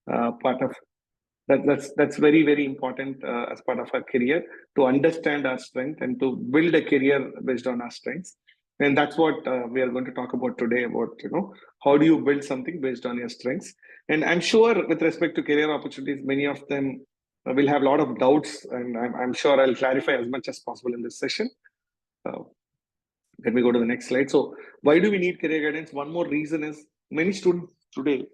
part of that's very, very important as part of our career, to understand our strength and to build a career based on our strengths. And that's what we are going to talk about today, about how do you build something based on your strengths. And I'm sure with respect to career opportunities, many of them will have a lot of doubts, and I'm sure I'll clarify as much as possible in this session. Uh, Let me go to the next slide. So why do we need career guidance? One more reason is many students today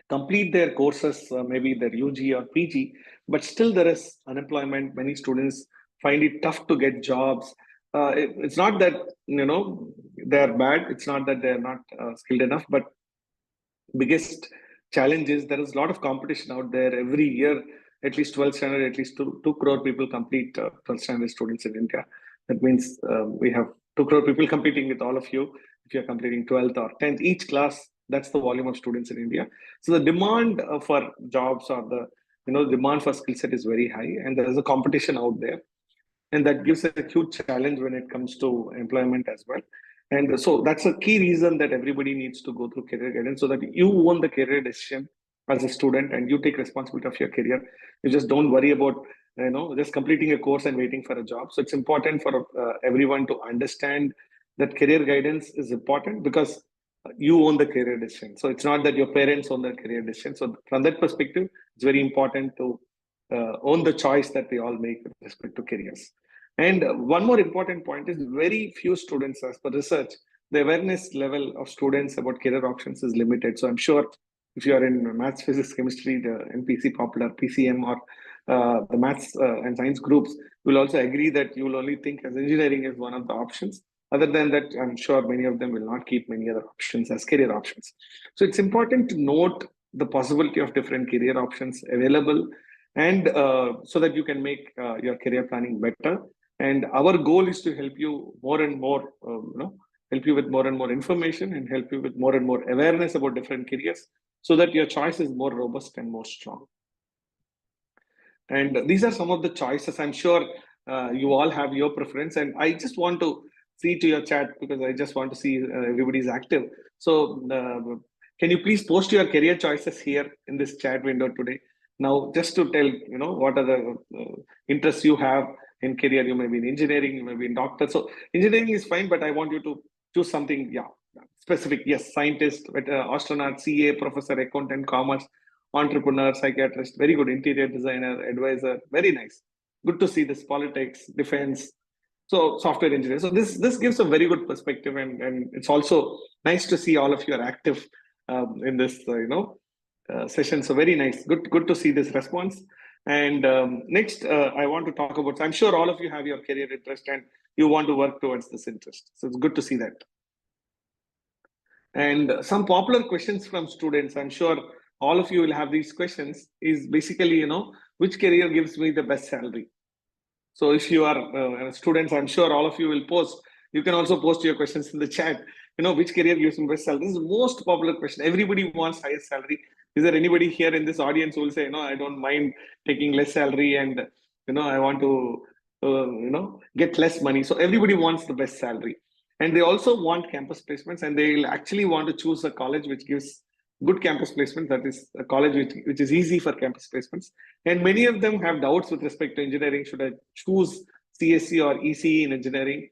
complete their courses, maybe their UG or PG, but still there is unemployment. Many students find it tough to get jobs. It's not that they are bad. It's not that they are not skilled enough. But biggest challenge is there is a lot of competition out there. Every year, at least 12th standard, at least 2 crore people complete 12th standard students in India. That means we have 2 crore people competing with all of you. If you're completing 12th or 10th, each class, that's the volume of students in India. So the demand for jobs, or the demand for skill set is very high, and there is a competition out there, and that gives a huge challenge when it comes to employment as well. And so that's a key reason that everybody needs to go through career guidance, so that you own the career decision as a student and you take responsibility of your career. You just don't worry about just completing a course and waiting for a job. So it's important for everyone to understand that career guidance is important, because you own the career decision. So it's not that your parents own the career decision. So from that perspective, it's very important to own the choice that we all make with respect to careers. And one more important point is, very few students, as per research, the awareness level of students about career options is limited. So I'm sure if you are in maths, physics, chemistry, the NPC, popular, PCM, or the maths and science groups, will also agree that you will only think as engineering is one of the options. Other than that, I'm sure many of them will not keep many other options as career options. So it's important to note the possibility of different career options available, and so that you can make your career planning better. And our goal is to help you more and more, help you with more and more information, and help you with more and more awareness about different careers, so that your choice is more robust and more strong. And these are some of the choices. I'm sure you all have your preference, and I just want to see to your chat, because I just want to see everybody's active. So can you please post your career choices here in this chat window today? Now, just to tell, what are the interests you have in career. You may be in engineering, you may be in doctor. So engineering is fine, but I want you to choose something, specific. Yes, scientist, astronaut, CA, professor, accountant, commerce, entrepreneur, psychiatrist, very good, interior designer, advisor, very nice. Good to see this, politics, defense, so software engineer. So this gives a very good perspective, and it's also nice to see all of you are active in this session. So very nice, good to see this response. And next, I want to talk about, so I'm sure all of you have your career interest and you want to work towards this interest. So it's good to see that. And some popular questions from students, I'm sure all of you will have these questions, is basically, which career gives me the best salary? So if you are students, I'm sure all of you will post. You can also post your questions in the chat. Which career gives me best salary? This is the most popular question. Everybody wants highest salary. Is there anybody here in this audience who will say, no, I don't mind taking less salary, and I want to get less money? So everybody wants the best salary, and they also want campus placements, and they'll actually want to choose a college which gives good campus placement, that is a college which is easy for campus placements. And many of them have doubts with respect to engineering. Should I choose CSE or ECE in engineering,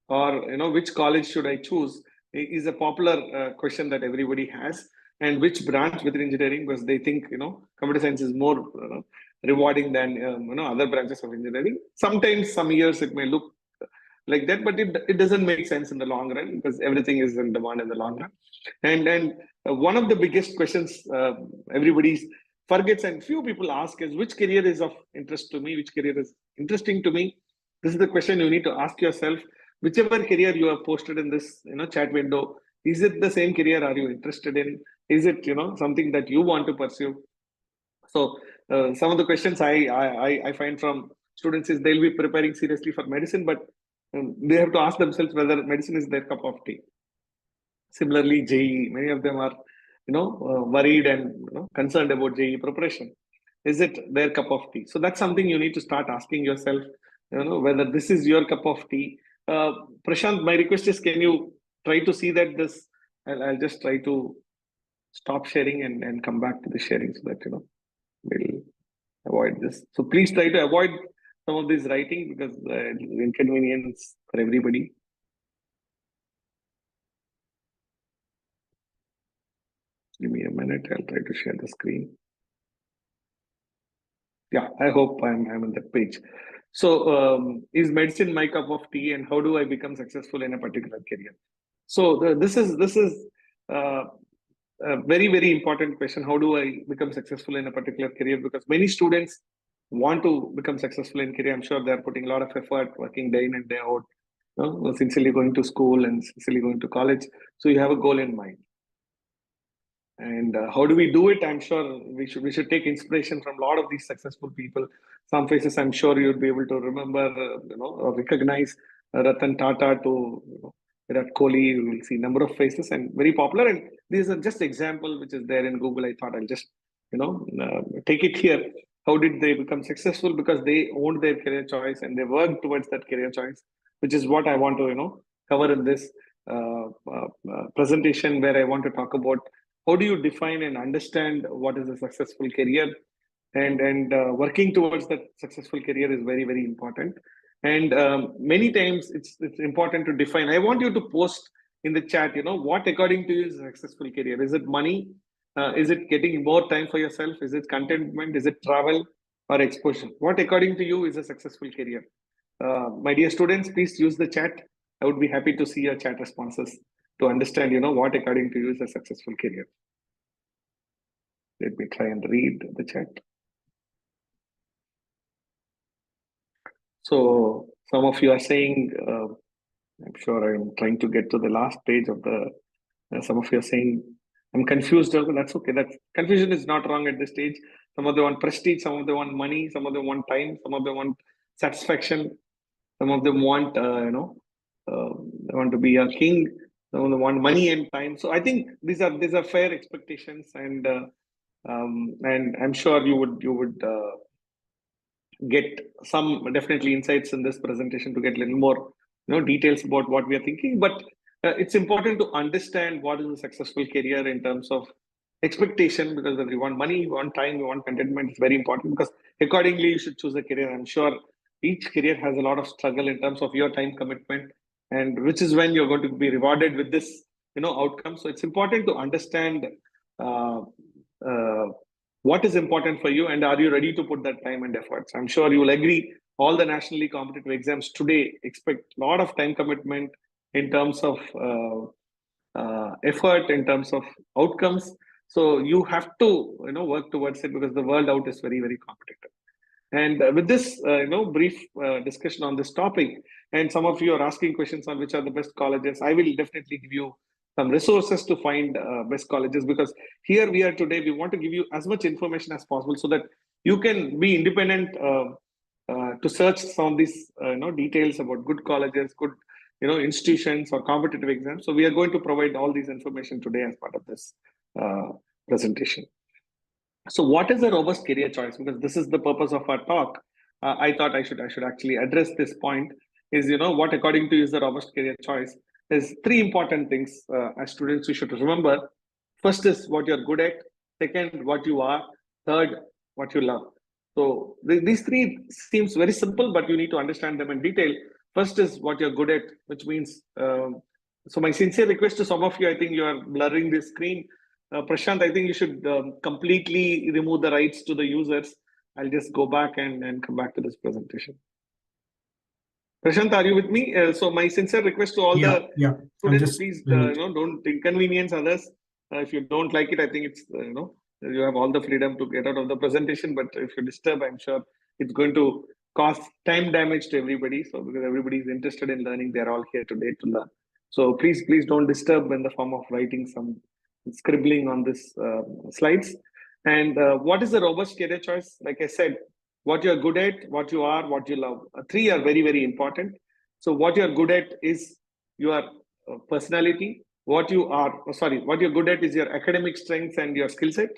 or which college should I choose? It is a popular question that everybody has. And which branch within engineering, because they think computer science is more rewarding than other branches of engineering. Sometimes, some years it may look like that, but it doesn't make sense in the long run, because everything is in demand in the long run. And one of the biggest questions everybody forgets, and few people ask, is which career is of interest to me, which career is interesting to me. This is the question you need to ask yourself. Whichever career you have posted in this chat window, is it the same career? Are you interested in? Is it something that you want to pursue? So some of the questions I find from students is, they'll be preparing seriously for medicine, but they have to ask themselves whether medicine is their cup of tea. Similarly, JEE, many of them are worried and concerned about JEE preparation. Is it their cup of tea? So that's something you need to start asking yourself, whether this is your cup of tea. Prashant, my request is, can you try to see that this, I'll just try to stop sharing and come back to the sharing so that, we'll avoid this. So please try to avoid some of this writing because inconvenience for everybody. Give me a minute. I'll try to share the screen. Yeah, I hope I'm on that page. So, is medicine my cup of tea, and how do I become successful in a particular career? So, this is uh, a very important question. How do I become successful in a particular career? Because many students want to become successful in career. I'm sure they're putting a lot of effort, working day in and day out, sincerely going to school and sincerely going to college. So you have a goal in mind. And how do we do it? I'm sure we should take inspiration from a lot of these successful people. Some faces I'm sure you'll be able to remember, or recognize Ratan Tata to Virat Kohli. You will see number of faces and very popular. And these are just example which is there in Google. I thought I'll just take it here. How did they become successful? Because they owned their career choice and they worked towards that career choice, which is what I want to cover in this presentation, where I want to talk about how do you define and understand what is a successful career, and working towards that successful career is very important. And many times it's important to define. I want you to post in the chat, what according to you is a successful career. Is it money? Is it getting more time for yourself? Is it contentment? Is it travel or exposure? What according to you is a successful career? My dear students, please use the chat. I would be happy to see your chat responses to understand, what according to you is a successful career. Let me try and read the chat. So some of you are saying, I'm sure I'm trying to get to the last page of the, some of you are saying, I'm confused. That's okay. That confusion is not wrong at this stage. Some of them want prestige, some of them want money, some of them want time, some of them want satisfaction, some of them want, they want to be a king, some of them want money and time. So I think these are fair expectations, and I'm sure you would get some definitely insights in this presentation to get a little more details about what we are thinking. But it's important to understand what is a successful career in terms of expectation, because when you want money, you want time, you want contentment. It's very important, because accordingly you should choose a career. I'm sure each career has a lot of struggle in terms of your time commitment, and which is when you're going to be rewarded with this outcome. So it's important to understand uh, uh, what is important for you, and are you ready to put that time and efforts. I'm sure you will agree all the nationally competitive exams today expect a lot of time commitment in terms of effort, in terms of outcomes. So you have to work towards it, because the world out is very competitive. And with this brief discussion on this topic, and some of you are asking questions on which are the best colleges, I will definitely give you some resources to find best colleges, because here we are today. We want to give you as much information as possible so that you can be independent to search some of these details about good colleges, good institutions or competitive exams. So we are going to provide all these information today as part of this presentation. So what is a robust career choice? Because this is the purpose of our talk. I thought I should actually address this point. Is what according to you is the robust career choice? There's three important things as students you should remember. First is what you're good at. Second, what you are. Third, what you love. So these three seems very simple, but you need to understand them in detail. First is what you're good at, which means. So my sincere request to some of you, I think you are blurring the screen. Prashant, I think you should completely remove the rights to the users. I'll just go back and come back to this presentation. Prashant, are you with me? So my sincere request to all the students, please don't inconvenience others. If you don't like it, I think it's you have all the freedom to get out of the presentation. But if you disturb, I'm sure it's going to cause time damage to everybody. So because everybody is interested in learning, they're all here today to learn. So please don't disturb in the form of writing some scribbling on this slides. And what is the robust career choice? Like I said, what you're good at, what you are, what you love. Three are very important. So what you're good at is your personality. What you're good at is your academic strengths and your skill set.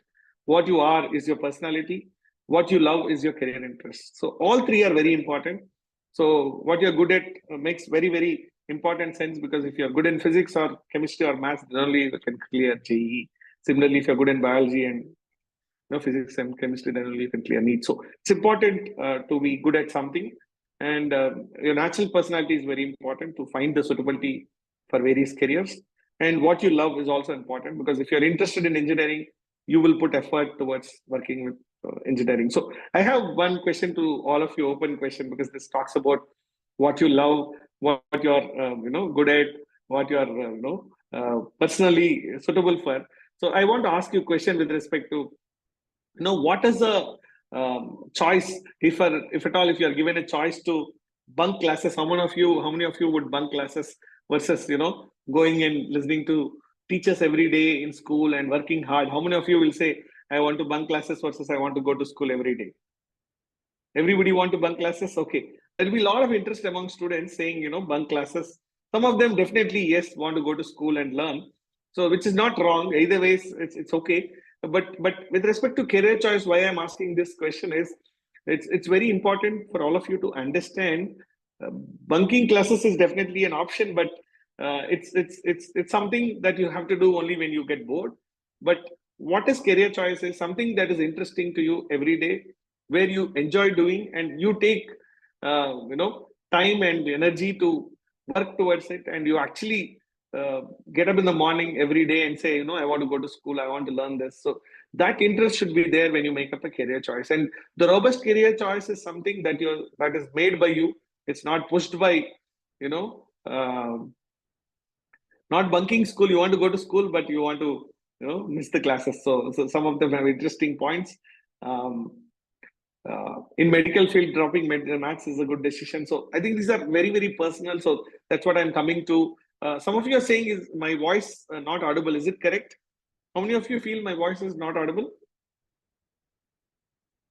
What you are is your personality. What you love is your career interests. So all three are very important. So what you're good at makes very important sense, because if you're good in physics or chemistry or maths, then only you can clear JEE. Similarly, if you're good in biology and physics and chemistry, then only you can clear NEET. So it's important to be good at something, and your natural personality is very important to find the suitability for various careers. And what you love is also important, because if you're interested in engineering, you will put effort towards working with engineering. So I have one question to all of you, open question, because this talks about what you love, what you're good at, what you're personally suitable for. So I want to ask you a question with respect to, what is the choice, if at all, if you are given a choice to bunk classes, how many of you would bunk classes versus going and listening to teachers every day in school and working hard? How many of you will say, I want to bunk classes versus I want to go to school every day? Everybody want to bunk classes? Okay. There'll be a lot of interest among students saying, bunk classes. Some of them definitely, yes, want to go to school and learn. So, which is not wrong. Either ways, it's okay. But with respect to career choice, why I'm asking this question is, it's very important for all of you to understand. Bunking classes is definitely an option, but it's something that you have to do only when you get bored. But what is career choice is something that is interesting to you every day, where you enjoy doing, and you take time and energy to work towards it, and you actually get up in the morning every day and say, I want to go to school, I want to learn this. So that interest should be there when you make up a career choice. And the robust career choice is something that is made by you. It's not pushed by, you know not bunking school. You want to go to school, but you want to miss the classes. So some of them have interesting points. um, in medical field, dropping maths is a good decision. So I think these are very, very personal. So that's what I'm coming to. Some of you are saying, is my voice not audible? Is it correct? How many of you feel my voice is not audible?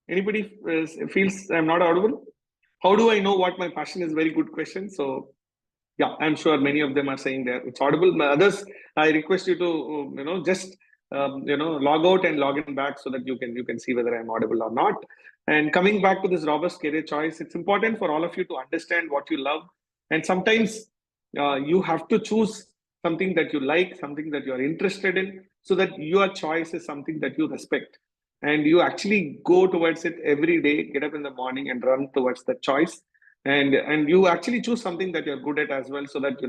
Anybody feels I'm not audible? How do I know what my passion is? Very good question. So yeah, I'm sure many of them are saying that it's audible. Others, I request you to just log out and log in back, so that you can see whether I'm audible or not. And coming back to this robust career choice, it's important for all of you to understand what you love. And sometimes you have to choose something that you like, something that you are interested in, so that your choice is something that you respect, and you actually go towards it every day, get up in the morning and run towards that choice. And you actually choose something that you're good at as well, so that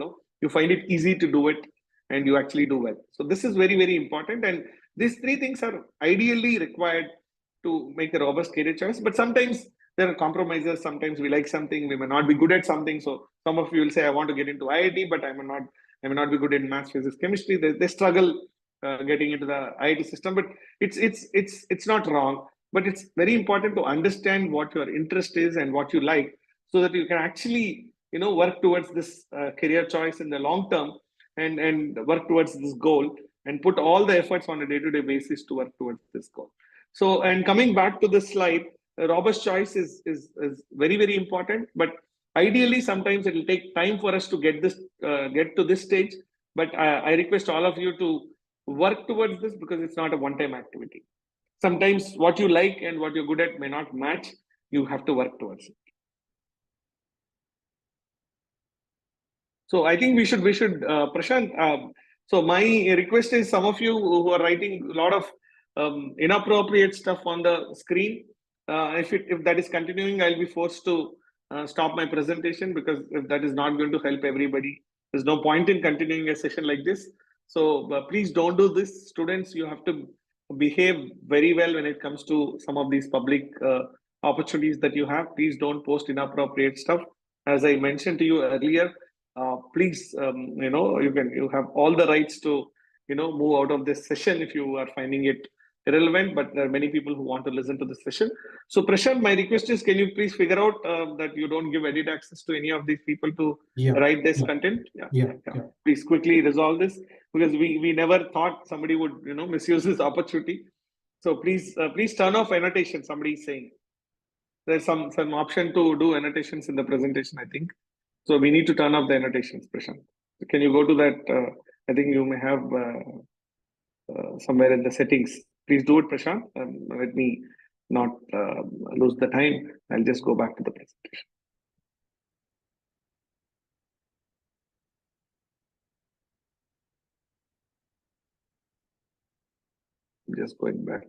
you find it easy to do it, and you actually do well. So this is very, very important, and these three things are ideally required to make a robust career choice. But sometimes there are compromises. Sometimes we like something, we may not be good at something. So some of you will say, I want to get into IIT, but I may not be good in maths, physics, chemistry. They struggle getting into the IIT system. But it's not wrong, but it's very important to understand what your interest is and what you like, so that you can actually work towards this career choice in the long term, and work towards this goal, and put all the efforts on a day-to-day basis to work towards this goal. So, and coming back to this slide, robust choice is very, very important. But ideally, sometimes it will take time for us to get to this stage. But I request all of you to work towards this, because it's not a one-time activity. Sometimes what you like and what you're good at may not match. You have to work towards it. So I think we should Prashant. So my request is, some of you who are writing a lot of inappropriate stuff on the screen, if that is continuing, I'll be forced to stop my presentation, because if that is not going to help everybody, there's no point in continuing a session like this. So please don't do this, students. You have to behave very well when it comes to some of these public opportunities that you have. Please don't post inappropriate stuff. As I mentioned to you earlier, please, you have all the rights to move out of this session if you are finding it irrelevant. But there are many people who want to listen to this session. So Prashant, my request is, can you please figure out that you don't give edit access to any of these people to write this content? Yeah. Please quickly resolve this, because we never thought somebody would misuse this opportunity. So please turn off annotation. Somebody is saying there's some option to do annotations in the presentation, I think. So we need to turn off the annotations, Prashant. Can you go to that? I think you may have somewhere in the settings. Please do it, Prashant. Let me not lose the time. I'll just go back to the presentation. Just going back.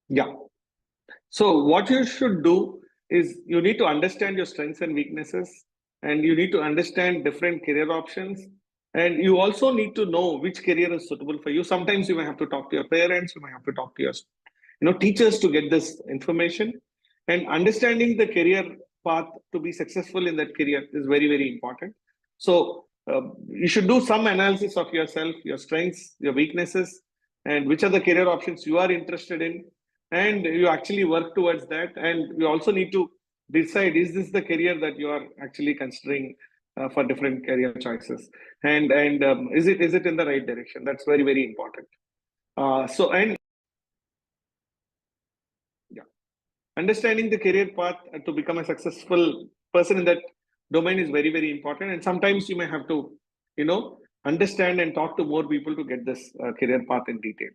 Yeah. So what you should do is you need to understand your strengths and weaknesses, and you need to understand different career options. And you also need to know which career is suitable for you. Sometimes you may have to talk to your parents, you may have to talk to your teachers to get this information. And understanding the career path to be successful in that career is very, very important. So you should do some analysis of yourself, your strengths, your weaknesses, and which are the career options you are interested in, and you actually work towards that. And you also need to decide, is this the career that you are actually considering for different career choices, and is it in the right direction? That's very, very important. So and yeah, understanding the career path to become a successful person in that domain is very, very important. And sometimes you may have to understand and talk to more people to get this career path in detail.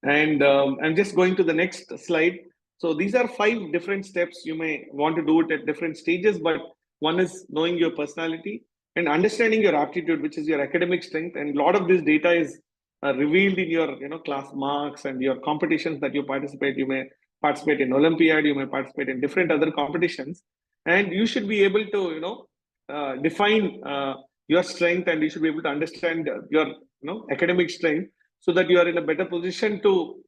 And I'm just going to the next slide. So these are 5 different steps. You may want to do it at different stages, but one is knowing your personality and understanding your aptitude, which is your academic strength. And a lot of this data is revealed in your class marks and your competitions that you participate. You may participate in Olympiad, you may participate in different other competitions, and you should be able to define your strength, and you should be able to understand your academic strength, so that you are in a better position to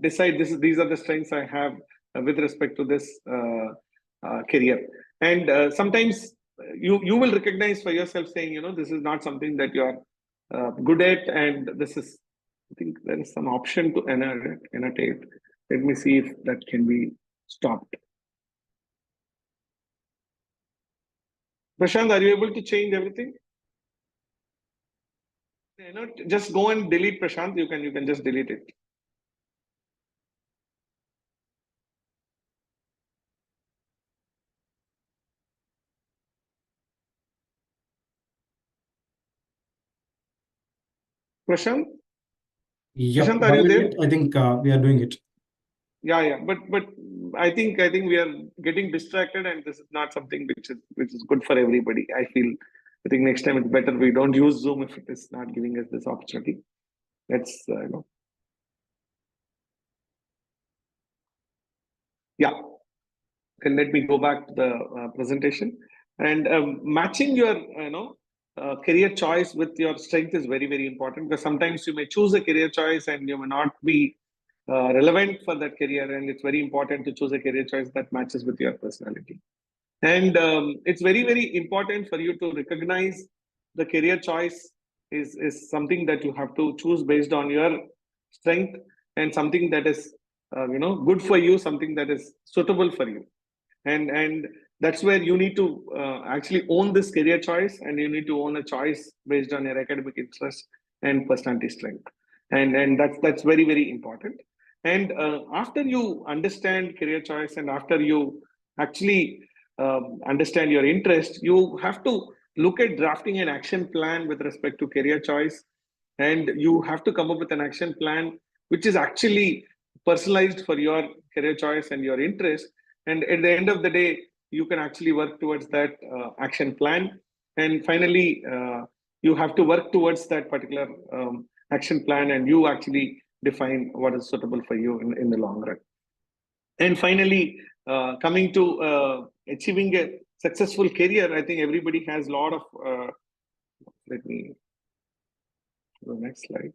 decide these are the strengths I have with respect to this career. And sometimes you will recognize for yourself saying, this is not something that you are good at, and this is, I think there is some option to annotate. Let me see if that can be stopped. Prashant, are you able to change everything? Just go and delete, Prashant. You can just delete it. Prashant? Yep, Prashant, are you there? I think we are doing it. Yeah, but I think we are getting distracted, and this is not something which is good for everybody. I think next time it's better we don't use Zoom if it is not giving us this opportunity. Let's yeah. And let me go back to the presentation. And matching your career choice with your strength is very, very important, because sometimes you may choose a career choice and you may not be relevant for that career, and it's very important to choose a career choice that matches with your personality. And it's very, very important for you to recognize the career choice is something that you have to choose based on your strength, and something that is good for you, something that is suitable for you. And that's where you need to actually own this career choice, and you need to own a choice based on your academic interest and personality strength. And that's very, very important. And after you understand career choice, and after you actually understand your interest, you have to look at drafting an action plan with respect to career choice. And you have to come up with an action plan which is actually personalized for your career choice and your interest. And at the end of the day, you can actually work towards that action plan. And finally, you have to work towards that particular action plan, and you actually define what is suitable for you in the long run. And finally, coming to achieving a successful career, I think everybody has a lot of, let me go to the next slide.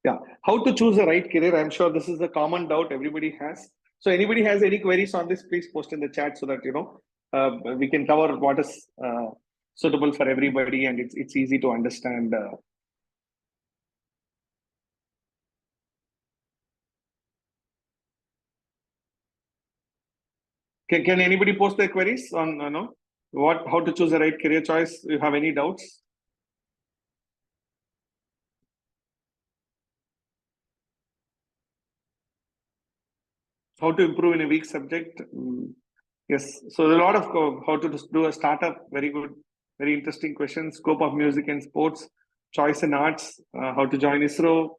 Yeah, how to choose the right career. I'm sure this is a common doubt everybody has. So anybody has any queries on this, please post in the chat, so that we can cover what is suitable for everybody, and it's easy to understand. Can anybody post their queries on how to choose the right career choice? You have any doubts? How to improve in a weak subject. Yes, so a lot of how to do a startup. Very good, very interesting question. Scope of music and sports, choice in arts, how to join ISRO.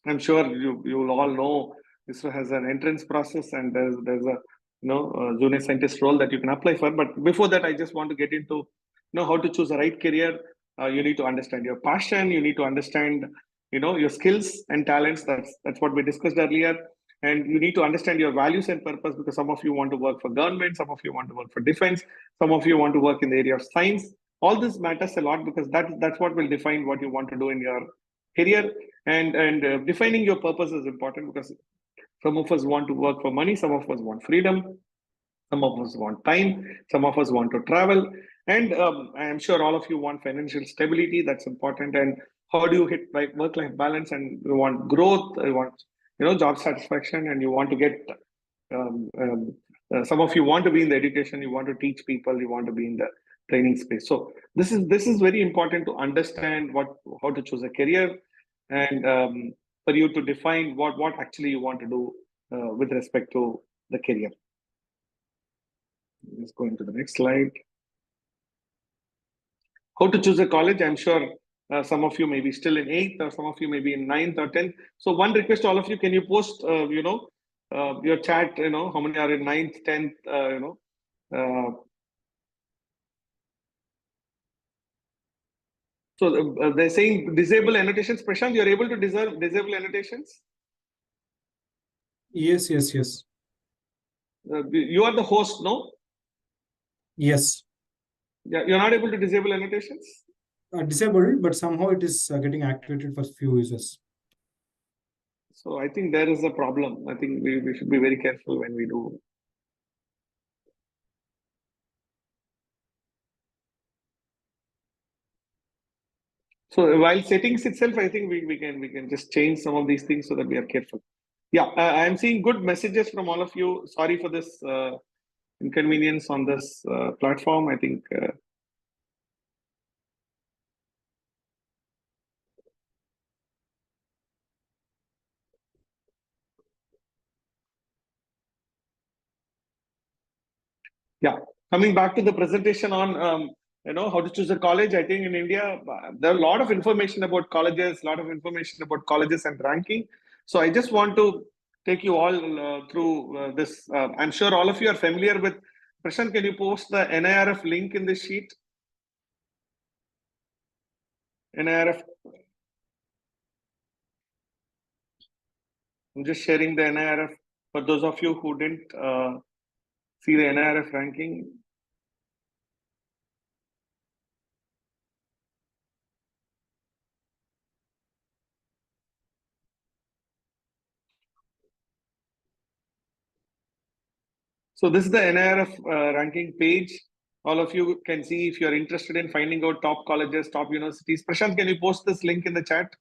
I'm sure you will all know ISRO has an entrance process, and there's a junior scientist role that you can apply for. But before that, I just want to get into how to choose the right career. You need to understand your passion. You need to understand your skills and talents. That's what we discussed earlier. And you need to understand your values and purpose, because some of you want to work for government, some of you want to work for defense, some of you want to work in the area of science. All this matters a lot, because that's what will define what you want to do in your career. And defining your purpose is important, because some of us want to work for money, some of us want freedom, some of us want time, some of us want to travel, and I am sure all of you want financial stability. That's important. And how do you hit like work-life balance? And you want growth, you want job satisfaction, and you want to get um, um, some of you want to be in the education, you want to teach people, you want to be in the training space. So this is very important to understand how to choose a career, and for you to define what actually you want to do with respect to the career. Let's go into the next slide. How to choose a college? I'm sure some of you may be still in 8th, or some of you may be in 9th or 10th. So one request to all of you: can you post your chat, how many are in 9th, 10th, so they're saying disable annotations. Prashant, you're able to disable annotations? Yes, yes, yes. You are the host, no? Yes. Yeah, you're not able to disable annotations? Disabled, but somehow it is getting activated for few users. So I think there is a problem. I think we should be very careful when we do. So while settings itself, I think we can just change some of these things so that we are careful. Yeah, I'm seeing good messages from all of you. Sorry for this inconvenience on this platform. I think yeah. Coming back to the presentation on how to choose a college. I think in India there are a lot of information about colleges, and ranking. So I just want to take you all through this. I'm sure all of you are familiar with. Prashant, can you post the NIRF link in this sheet? NIRF. I'm just sharing the NIRF for those of you who didn't see the NIRF ranking. So this is the NIRF ranking page. All of you can see if you're interested in finding out top colleges, top universities. Prashant, can you post this link in the chat?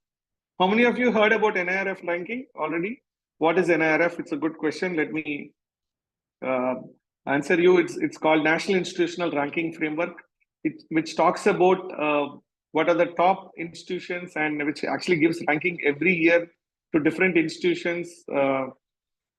How many of you heard about NIRF ranking already? What is NIRF? It's a good question. Let me uh, answer you. It's called National Institutional Ranking Framework, which talks about what are the top institutions, and which actually gives ranking every year to different institutions.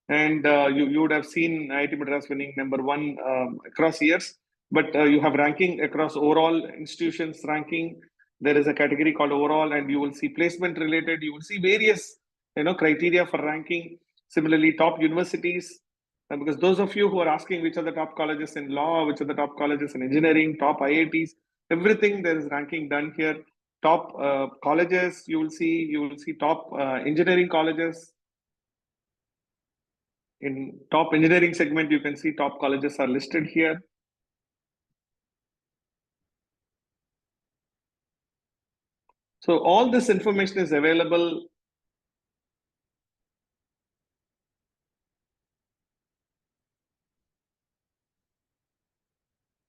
And you would have seen IIT Madras winning #1 across years, but you have ranking across overall institutions ranking. There is a category called overall, and you will see placement related. You will see various criteria for ranking. Similarly, top universities, because those of you who are asking which are the top colleges in law, which are the top colleges in engineering, top IITs, everything there is ranking done here. Top colleges, you will see top engineering colleges. In top engineering segment, you can see top colleges are listed here. So all this information is available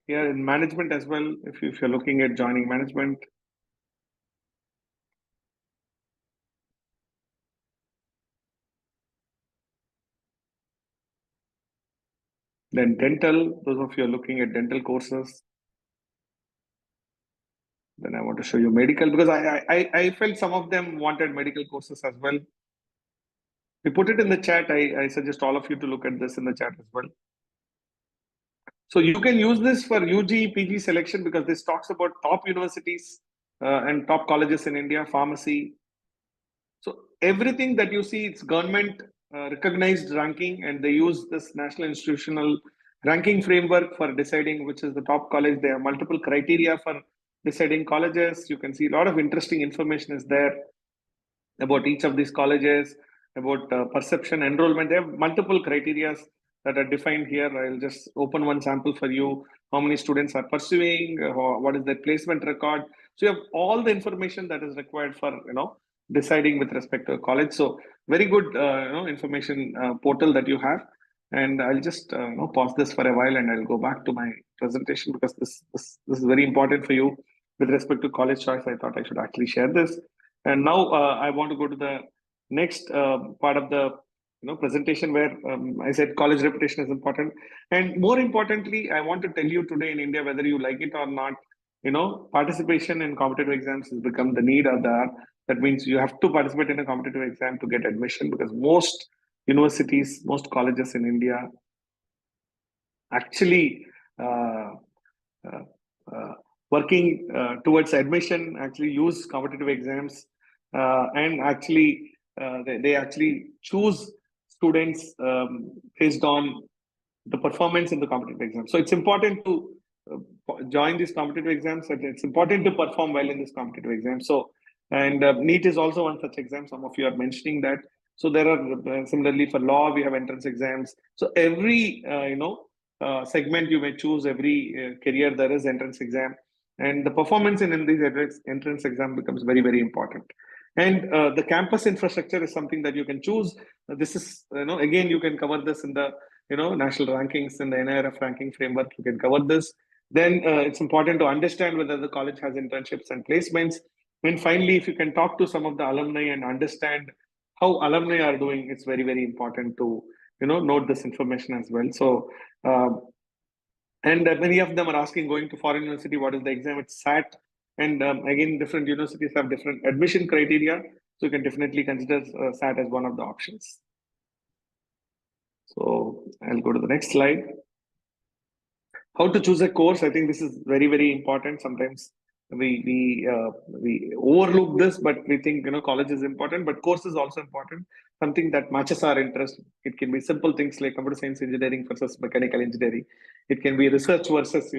here in management as well. If you're looking at joining management, then dental, those of you are looking at dental courses. Then I want to show you medical, because I felt some of them wanted medical courses as well. We put it in the chat. I suggest all of you to look at this in the chat as well. So you can use this for UG, PG selection, because this talks about top universities and top colleges in India, pharmacy. So everything that you see, it's government recognized ranking, and they use this national institutional ranking framework for deciding which is the top college. There are multiple criteria for deciding colleges. You can see a lot of interesting information is there about each of these colleges, about perception, enrollment. They have multiple criteria that are defined here. I'll just open one sample for you. How many students are pursuing? What is their placement record? So you have all the information that is required for deciding with respect to a college. So very good information portal that you have. And I'll just pause this for a while, and I'll go back to my presentation, because this is very important for you with respect to college choice. I thought I should actually share this. And now I want to go to the next part of the presentation, where I said college reputation is important. And more importantly, I want to tell you today, in India, whether you like it or not, participation in competitive exams has become the need or the art. That means you have to participate in a competitive exam to get admission, because most universities, most colleges in India actually uh, uh, uh, working towards admission actually use competitive exams, and actually they actually choose students based on the performance in the competitive exam. So it's important to join these competitive exams, and it's important to perform well in this competitive exam. So, and NEET is also one such exam. Some of you are mentioning that. So there are similarly for law, we have entrance exams. So every segment you may choose, every career there is entrance exam, and the performance in these entrance exam becomes very, very important. And the campus infrastructure is something that you can choose. This is again, you can cover this in the national rankings, in the NIRF ranking framework. You can cover this. Then it's important to understand whether the college has internships and placements. And finally, if you can talk to some of the alumni and understand how alumni are doing, it's very, very important to note this information as well. So and many of them are asking, going to foreign university, what is the exam? It's SAT. And again, different universities have different admission criteria, so you can definitely consider SAT as one of the options. So I'll go to the next slide. How to choose a course? I think this is very, very important. Sometimes we overlook this, but we think college is important, but course is also important. Something that matches our interest. It can be simple things like computer science engineering versus mechanical engineering. It can be research versus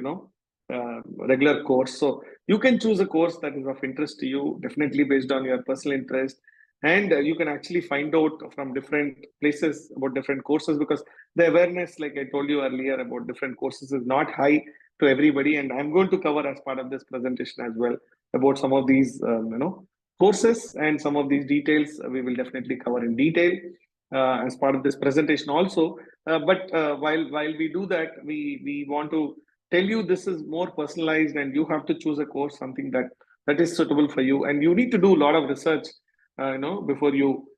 regular course. So you can choose a course that is of interest to you, definitely based on your personal interest. And you can actually find out from different places about different courses, because the awareness, like I told you earlier, about different courses is not high to everybody. And I'm going to cover, as part of this presentation as well, about some of these courses, and some of these details we will definitely cover in detail as part of this presentation also. But while we do that, we want to tell you this is more personalized, and you have to choose a course, something that is suitable for you. And you need to do a lot of research before you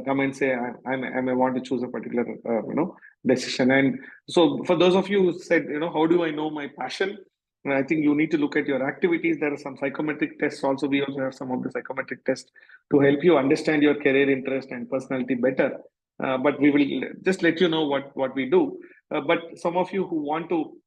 come and say I may want to choose a particular decision. And so for those of you who said how do I know my passion, I think you need to look at your activities. There are some psychometric tests also. We also have some of the psychometric tests to help you understand your career interest and personality better. But we will just let you know what we do. But some of you who want to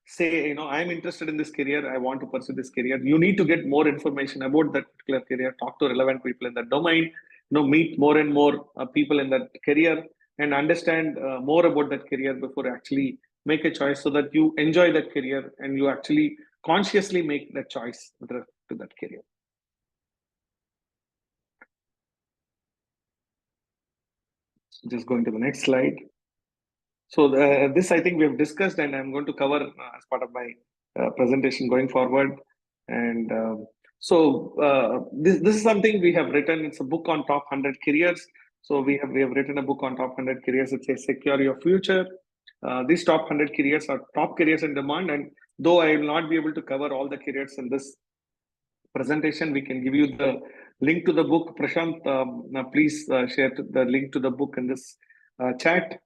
say I'm interested in this career, I want to pursue this career, you need to get more information about that particular career, talk to relevant people in that domain, meet more and more people in that career, and understand more about that career before actually make a choice, so that you enjoy that career and you actually consciously make that choice with respect to that career. Just going to the next slide. So this, I think we have discussed, and I'm going to cover as part of my presentation going forward. And this is something we have written. It's a book on top 100 careers. So we have written a book on top 100 careers. It says secure your future. These top 100 careers are top careers in demand. And though I will not be able to cover all the careers in this presentation, we can give you the link to the book. Prashant, please share the link to the book in this chat.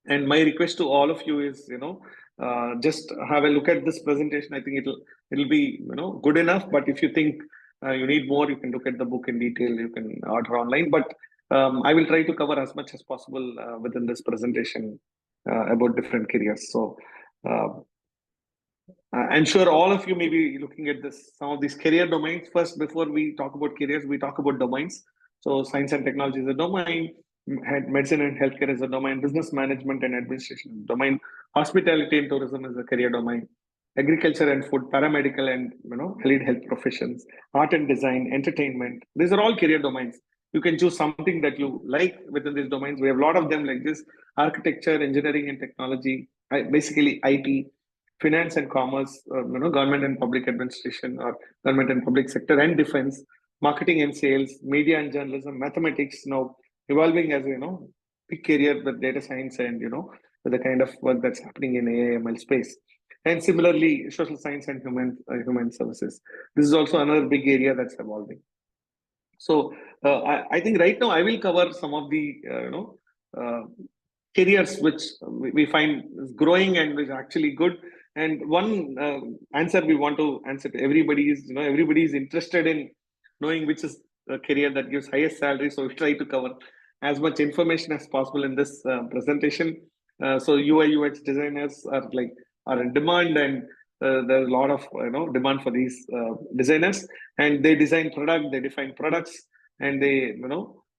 And my request to all of you is, just have a look at this presentation. I think it'll be, good enough. But if you think you need more, you can look at the book in detail. You can order online. But I will try to cover as much as possible within this presentation about different careers. So uh, I'm sure all of you may be looking at some of these career domains. First, before we talk about careers, we talk about domains. So science and technology is a domain, medicine and healthcare is a domain, business management and administration is a domain, hospitality and tourism is a career domain, agriculture and food, paramedical and allied health professions, art and design, entertainment. These are all career domains. You can choose something that you like within these domains. We have a lot of them like this: architecture, engineering and technology, basically IT, finance and commerce, government and public administration, or government and public sector and defense, marketing and sales, media and journalism, mathematics, now evolving as big career with data science and with the kind of work that's happening in AI/ML space. And similarly, social science and human services. This is also another big area that's evolving. So I think right now I will cover some of the uh, careers which we find is growing and which are actually good. And one answer we want to answer to everybody is, everybody is interested in knowing which is the career that gives highest salary. So we try to cover as much information as possible in this presentation. So UI UX designers are in demand, and there's a lot of demand for these designers, and they design product, they define products, and they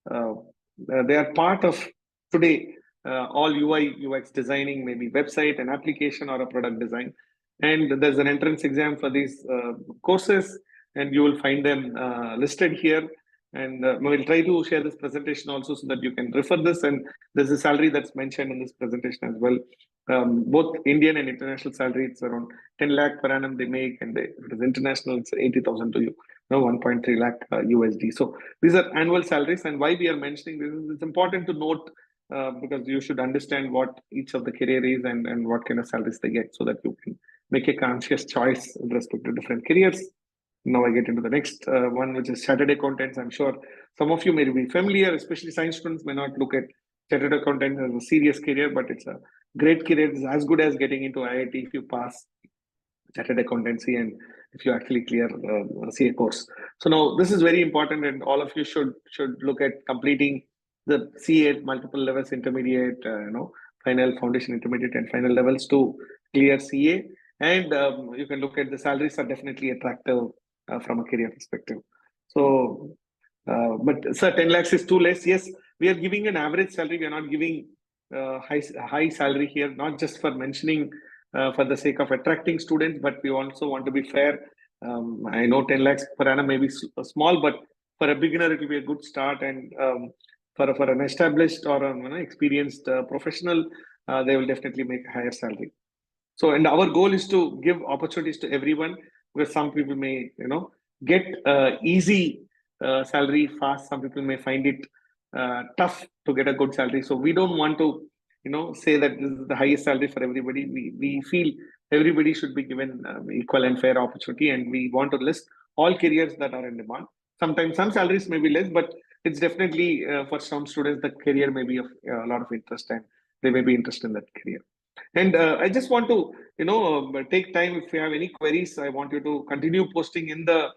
are part of today all UI UX designing, maybe website, an application, or a product design. And there's an entrance exam for these courses, and you will find them listed here. And we'll try to share this presentation also so that you can refer this. And there's a salary that's mentioned in this presentation as well. Both Indian and international salary, it's around 10 lakh per annum they make, and if it is international, it's 80,000 to 1.3 lakh USD. So these are annual salaries. And why we are mentioning this is it's important to note because you should understand what each of the career is and what kind of salaries they get, so that you can make a conscious choice with respect to different careers. Now I get into the next one, which is chartered accountants. I'm sure some of you may be familiar, especially science students may not look at chartered accountant as a serious career, but it's a great career. It's as good as getting into IIT if you pass chartered accountancy and if you actually clear CA course. So now this is very important, and all of you should look at completing the CA at multiple levels, intermediate, final, foundation, intermediate, and final levels to clear CA. And you can look at the salaries are definitely attractive from a career perspective. So, but sir, 10 lakhs is too less. Yes, we are giving an average salary. We are not giving high salary here, not just for mentioning for the sake of attracting students, but we also want to be fair. I know 10 lakhs per annum may be small, but for a beginner, it will be a good start. And for an established or an experienced professional, they will definitely make a higher salary. So, and our goal is to give opportunities to everyone, because some people may, get easy salary fast. Some people may find it tough to get a good salary. So we don't want to, say that this is the highest salary for everybody. We feel everybody should be given equal and fair opportunity, and we want to list all careers that are in demand. Sometimes some salaries may be less, but it's definitely for some students the career may be of a lot of interest, and they may be interested in that career. And I just want to, take time. If you have any queries, I want you to continue posting in the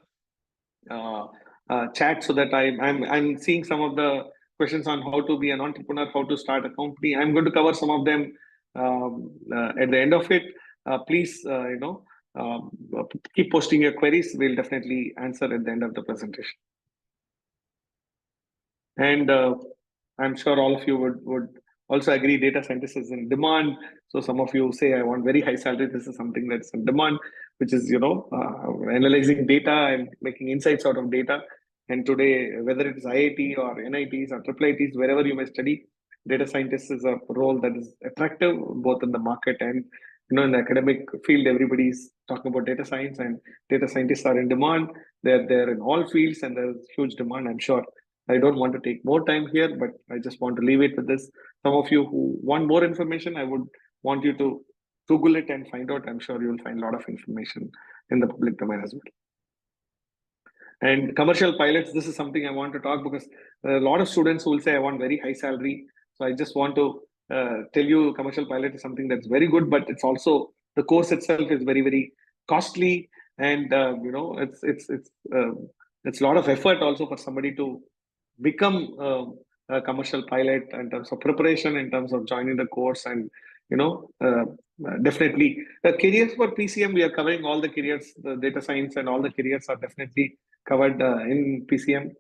chat, so that I'm seeing some of the questions on how to be an entrepreneur, how to start a company. I'm going to cover some of them at the end of it. Please, keep posting your queries. We'll definitely answer at the end of the presentation. And I'm sure all of you would also agree data scientist is in demand. So some of you say, I want very high salary. This is something that's in demand, which is, analyzing data and making insights out of data. And today, whether it's IIT or NITs or IIITs, wherever you may study, data scientist is a role that is attractive, both in the market and, in the academic field. Everybody's talking about data science, and data scientists are in demand. They're in all fields, and there's huge demand, I'm sure. I don't want to take more time here, but I just want to leave it with this. Some of you who want more information, I would want you to Google it and find out. I'm sure you'll find a lot of information in the public domain as well. And commercial pilots, this is something I want to talk, because a lot of students who will say, I want very high salary. So I just want to tell you, commercial pilot is something that's very good, but it's also, the course itself is very, very costly. and it's a lot of effort also for somebody to become a commercial pilot in terms of preparation, in terms of joining the course, and you know uh, definitely the careers for PCM. We are covering all the careers, the data science and all the careers are definitely covered in PCM.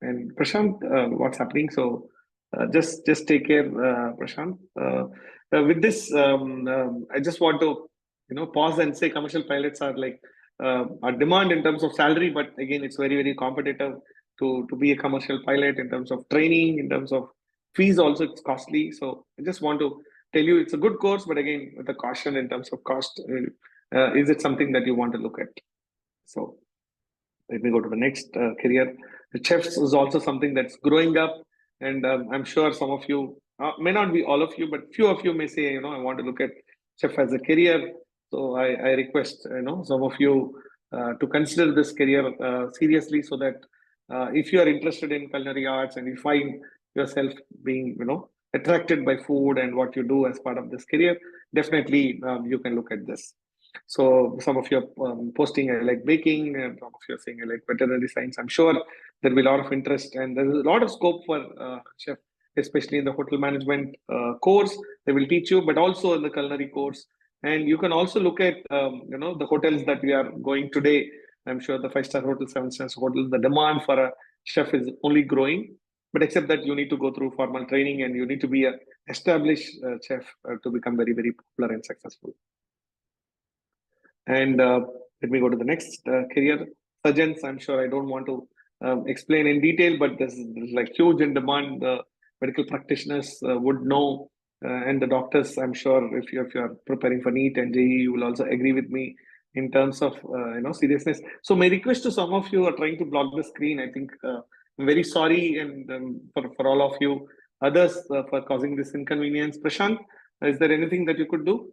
And Prashant, what's happening? So just take care, Prashant. With this, I just want to pause and say commercial pilots are like a demand in terms of salary, but again, it's very very competitive to be a commercial pilot in terms of training, in terms of fees. Also, it's costly. So I just want to tell you, it's a good course, but again, with a caution in terms of cost. Is it something that you want to look at? So let me go to the next career. The chefs is also something that's growing up, and I'm sure some of you may not be all of you, but few of you may say, I want to look at chef as a career. So I request some of you to consider this career seriously, so that if you are interested in culinary arts and you find yourself being attracted by food and what you do as part of this career, definitely you can look at this. So some of you are posting I like baking, and some of you are saying I like veterinary science. I'm sure there will be a lot of interest, and there's a lot of scope for chef, especially in the hotel management course. They will teach you, but also in the culinary course. And you can also look at the hotels that we are going today. I'm sure the 5-star hotel, 7-star hotel, the demand for a chef is only growing. But except that you need to go through formal training and you need to be a established chef to become very very popular and successful. And let me go to the next career. Surgeons, I'm sure I don't want to explain in detail, but this is like huge in demand. The medical practitioners would know, and the doctors, I'm sure if you're preparing for NEET and JEE, you will also agree with me in terms of seriousness. So my request to some of you are trying to block the screen. I think I'm very sorry, and for all of you others for causing this inconvenience. Prashant, is there anything that you could do?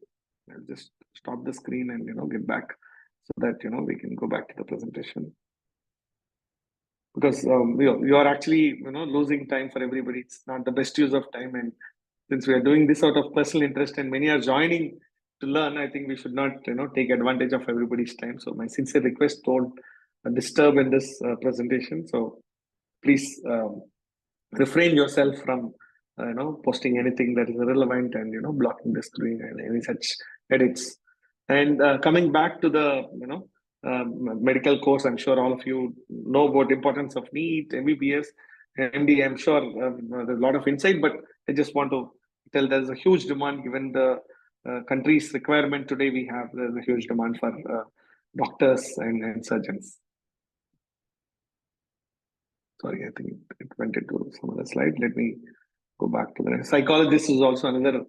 I'll just stop the screen and get back, so that we can go back to the presentation, because you are actually losing time for everybody. It's not the best use of time, and since we are doing this out of personal interest and many are joining to learn, I think we should not take advantage of everybody's time. So my sincere request, don't disturb in this presentation. So please refrain yourself from posting anything that is irrelevant, and blocking the screen and any such edits. And coming back to the medical course, I'm sure all of you know about the importance of NEET, MBBS, MD. I'm sure there's a lot of insight, but I just want to tell there's a huge demand given the country's requirement today. There's a huge demand for doctors and surgeons. Sorry, I think it went into some other slide. Let me go back to the next. Psychologist is also another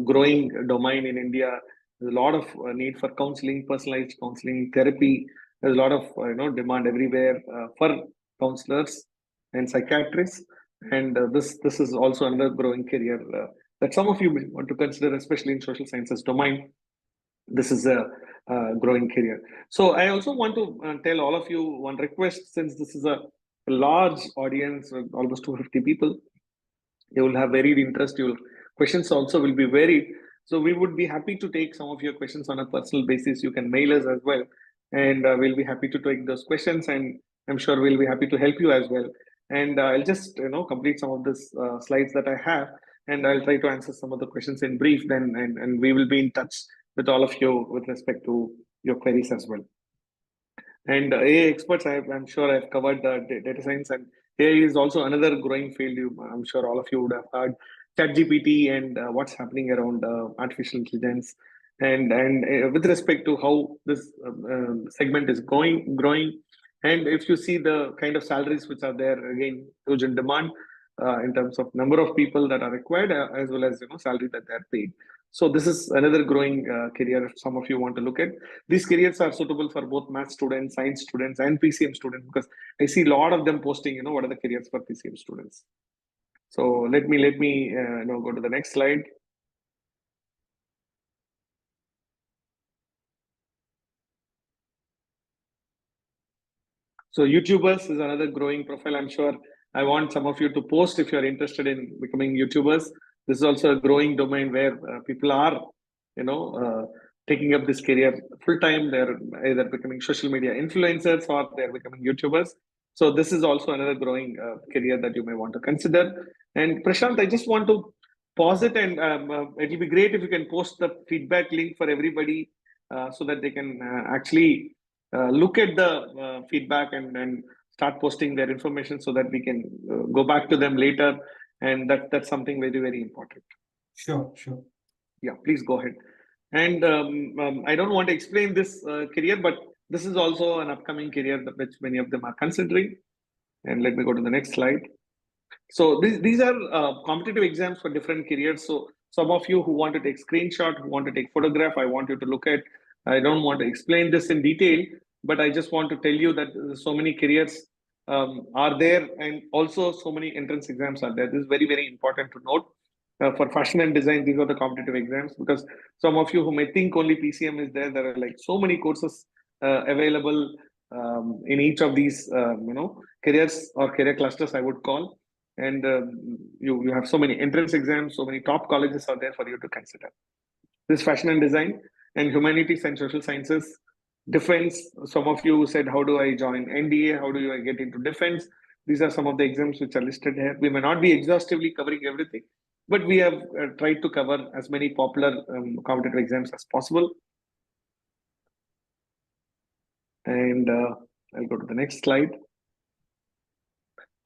growing domain in India. There's a lot of need for counseling, personalized counseling, therapy. There's a lot of demand everywhere for counselors and psychiatrists, and this is also another growing career that some of you may want to consider, especially in social sciences domain. This is a growing career. So I also want to tell all of you one request, since this is a large audience with almost 250 people. You will have varied interest. Your questions also will be varied. So we would be happy to take some of your questions on a personal basis. You can mail us as well, and we'll be happy to take those questions. And I'm sure we'll be happy to help you as well. And I'll just complete some of these slides that I have, and I'll try to answer some of the questions in brief. Then and we will be in touch with all of you with respect to your queries as well. And AI experts, I'm sure I've covered data science, and AI is also another growing field. I'm sure all of you would have heard ChatGPT and what's happening around artificial intelligence, and with respect to how this segment is growing. And if you see the kind of salaries which are there, again, huge in demand in terms of number of people that are required, as well as salary that they're paid. So this is another growing career if some of you want to look at. These careers are suitable for both math students, science students, and PCM students, because I see a lot of them posting, what are the careers for PCM students. So let me go to the next slide. So YouTubers is another growing profile. I'm sure I want some of you to post if you're interested in becoming YouTubers. This is also a growing domain where people are, taking up this career full time. They're either becoming social media influencers or they're becoming YouTubers. So this is also another growing career that you may want to consider. And Prashant, I just want to pause it, and it'll be great if you can post the feedback link for everybody so that they can actually look at the feedback and start posting their information so that we can go back to them later. And that's something very, very important. Sure, sure. Yeah, please go ahead. And I don't want to explain this career, but this is also an upcoming career that which many of them are considering. And let me go to the next slide. So these are competitive exams for different careers. So some of you who want to take screenshot, who want to take photograph, I want you to look at. I don't want to explain this in detail, but I just want to tell you that so many careers are there, and also so many entrance exams are there. This is very, very important to note. For fashion and design, these are the competitive exams, because some of you who may think only PCM is there, there are like so many courses available in each of these careers or career clusters, I would call. And you have so many entrance exams, so many top colleges are there for you to consider. This fashion and design and humanities and social sciences, defense. Some of you said, how do I join NDA? How do I get into defense? These are some of the exams which are listed here. We may not be exhaustively covering everything, but we have tried to cover as many popular competitive exams as possible. And I'll go to the next slide.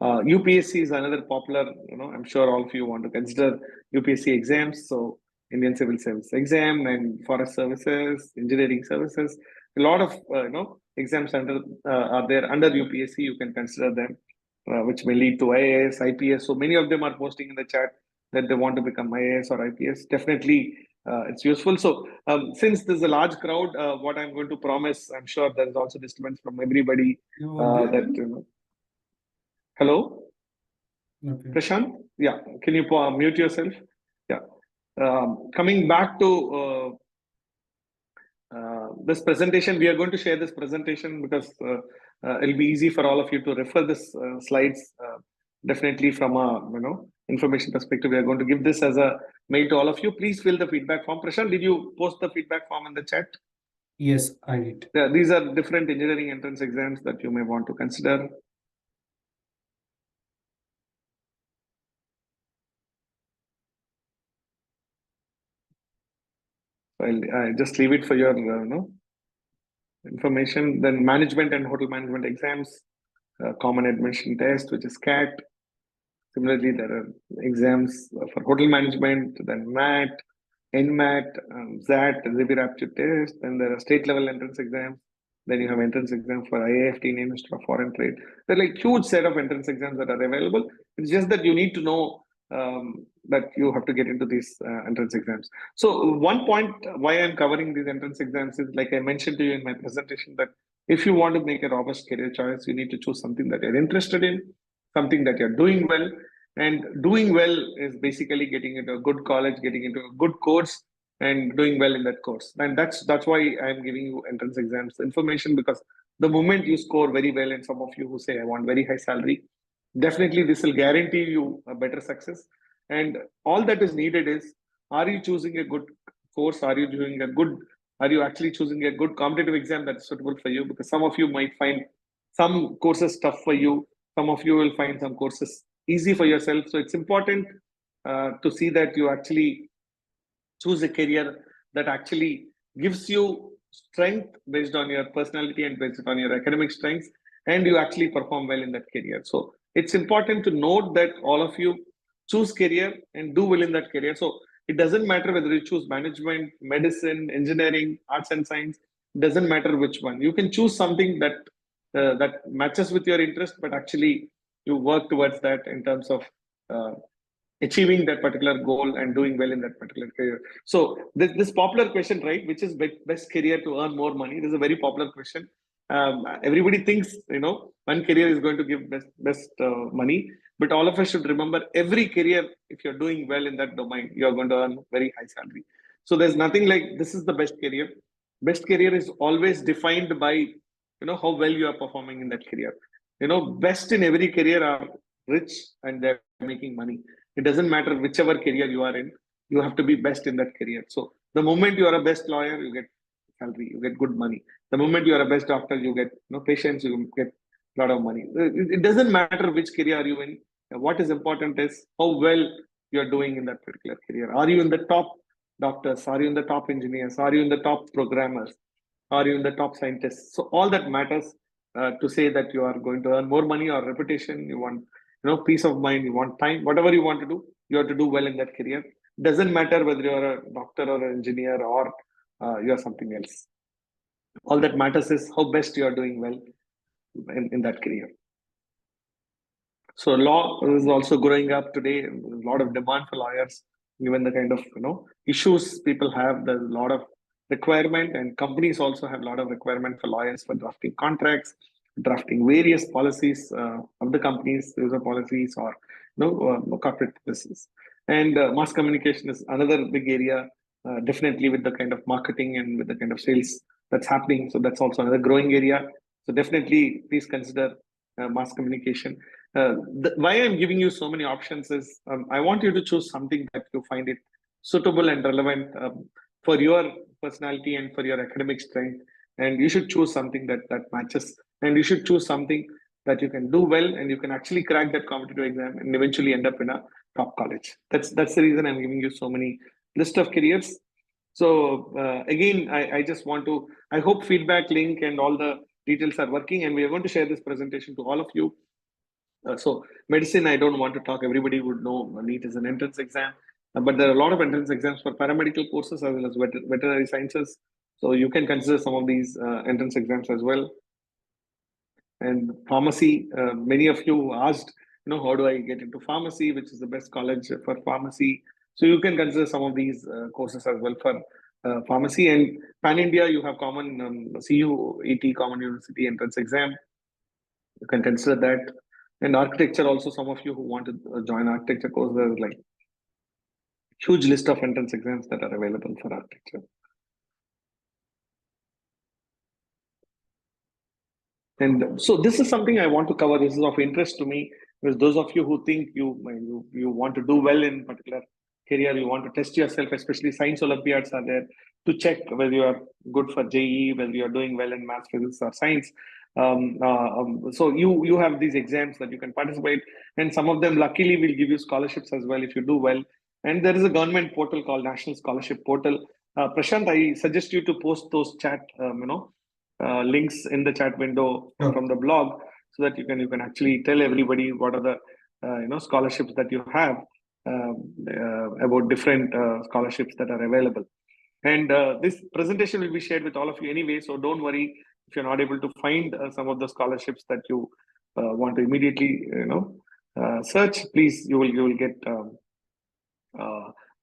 UPSC is another popular, I'm sure all of you want to consider UPSC exams. So Indian Civil Service Exam and Forest Services, Engineering Services, a lot of, exams are there under UPSC. You can consider them, which may lead to IAS, IPS. So many of them are posting in the chat that they want to become IAS or IPS. Definitely, it's useful. So since there's a large crowd, what I'm going to promise, I'm sure there is also disturbance from everybody Hello, Okay. Prashant? Yeah, can you mute yourself? Yeah. Coming back to this presentation, we are going to share this presentation because it'll be easy for all of you to refer this slides. Definitely from a information perspective, we are going to give this as a mail to all of you. Please fill the feedback form. Prashant, did you post the feedback form in the chat? Yes, I did. Yeah, these are different engineering entrance exams that you may want to consider. I'll just leave it for your information. Then management and hotel management exams, common admission test, which is CAT. Similarly, there are exams for hotel management, then MAT, NMAT, ZAT, Zibir aptitude test. Then there are state level entrance exams. Then you have entrance exam for IAFT, Ministry of Foreign Trade. There are like huge set of entrance exams that are available. It's just that you need to know that you have to get into these entrance exams. So one point why I'm covering these entrance exams is, like I mentioned to you in my presentation, that if you want to make a robust career choice, you need to choose something that you're interested in, something that you're doing well. And doing well is basically getting into a good college, getting into a good course, and doing well in that course. And that's why I'm giving you entrance exams information, because the moment you score very well, and some of you who say I want very high salary, definitely this will guarantee you a better success. And all that is needed is, are you choosing a good course? Are you actually choosing a good competitive exam that's suitable for you? Because some of you might find some courses tough for you. Some of you will find some courses easy for yourself. So it's important to see that you actually choose a career that actually gives you strength based on your personality and based on your academic strengths, and you actually perform well in that career. So it's important to note that all of you choose career and do well in that career. So it doesn't matter whether you choose management, medicine, engineering, arts and science. It doesn't matter which one. You can choose something that matches with your interest, but actually you work towards that in terms of achieving that particular goal and doing well in that particular career. So this popular question, right, which is best career to earn more money? This is a very popular question. Everybody thinks one career is going to give best money, but all of us should remember, every career, if you're doing well in that domain, you're going to earn very high salary. So there's nothing like this is the best career. Best career is always defined by how well you are performing in that career. Best in every career are rich and they're making money. It doesn't matter whichever career you are in, you have to be best in that career. So The moment you are a best lawyer, you get salary, you get good money. The moment you are a best doctor, you get patients, you get a lot of money. It doesn't matter which career you in. What is important is how well you are doing in that particular career. Are you in the top doctors? Are you in the top engineers? Are you in the top programmers? Are you in the top scientists? So all that matters to say that you are going to earn more money or reputation. You want peace of mind. You want time. Whatever you want to do, you have to do well in that career. Doesn't matter whether you are a doctor or an engineer or you are something else. All that matters is how best you are doing well in that career. So law is also growing up today. There's a lot of demand for lawyers, given the kind of issues people have. There's a lot of requirement, and companies also have a lot of requirement for lawyers for drafting contracts, drafting various policies of the companies, user policies, or corporate policies. And mass communication is another big area, definitely with the kind of marketing and with the kind of sales that's happening. So that's also another growing area. So definitely, please consider mass communication. Why I'm giving you so many options is I want you to choose something that you find it suitable and relevant for your personality and for your academic strength. And you should choose something that matches. And you should choose something that you can do well and you can actually crack that competitive exam and eventually end up in a top college. That's the reason I'm giving you so many list of careers. So again, I just want to, I hope feedback link and all the details are working, and we are going to share this presentation to all of you. So medicine, I don't want to talk. Everybody would know NEET is an entrance exam, but there are a lot of entrance exams for paramedical courses as well as veterinary sciences. So you can consider some of these entrance exams as well. And pharmacy, many of you asked, how do I get into pharmacy? Which is the best college for pharmacy? So you can consider some of these courses as well for pharmacy. And Pan India, you have common CUET, Common University Entrance Exam. You can consider that. And architecture also, some of you who want to join architecture course, there's like huge list of entrance exams that are available for architecture. And so this is something I want to cover. This is of interest to me, because those of you who think you want to do well in particular career, you want to test yourself, especially science Olympiads are there to check whether you are good for JEE, whether you are doing well in maths, physics, or science. So you have these exams that you can participate, and some of them luckily will give you scholarships as well if you do well. And there is a government portal called National Scholarship Portal. Prashant, I suggest you to post those chat links in the chat window from the blog, so that you can actually tell everybody what are the scholarships that you have, about different scholarships that are available. And this presentation will be shared with all of you anyway, so don't worry if you're not able to find some of the scholarships that you want to immediately search. Please, you will get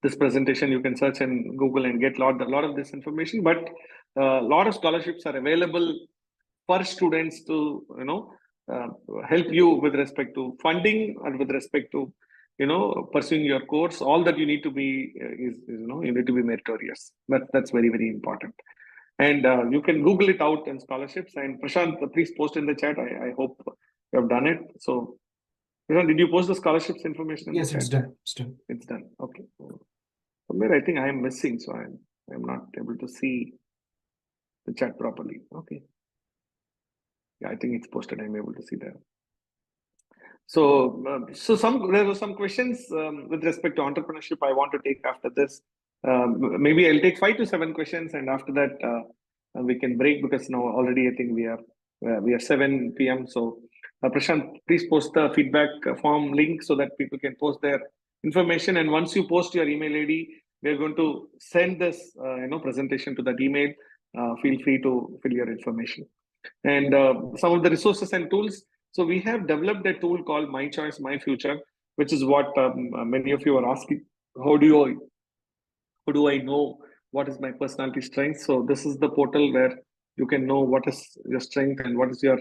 this presentation. You can search in Google and get a lot of this information. But a lot of scholarships are available for students to help you with respect to funding or with respect to pursuing your course. All that you need to be is you need to be meritorious. That's very, very important. And you can Google it out in scholarships. And Prashant, please post in the chat. I hope you have done it. So Prashant, did you post the scholarships information in Yes, the chat? it's done. It's done. It's done. Okay. Somewhere I think I am missing, so I'm not able to see the chat properly. Okay. Yeah, I think it's posted. I'm able to see that. So, there were some questions with respect to entrepreneurship I want to take after this. Maybe I'll take 5 to 7 questions, and after that we can break, because now already I think we are 7 p.m. So, Prashant, please post the feedback form link so that people can post their information. And once you post your email ID, we're going to send this presentation to that email. Feel free to fill your information. And some of the resources and tools. So we have developed a tool called My Choice, My Future, which is what many of you are asking. How do I know what is my personality strength? So this is the portal where you can know what is your strength and what is your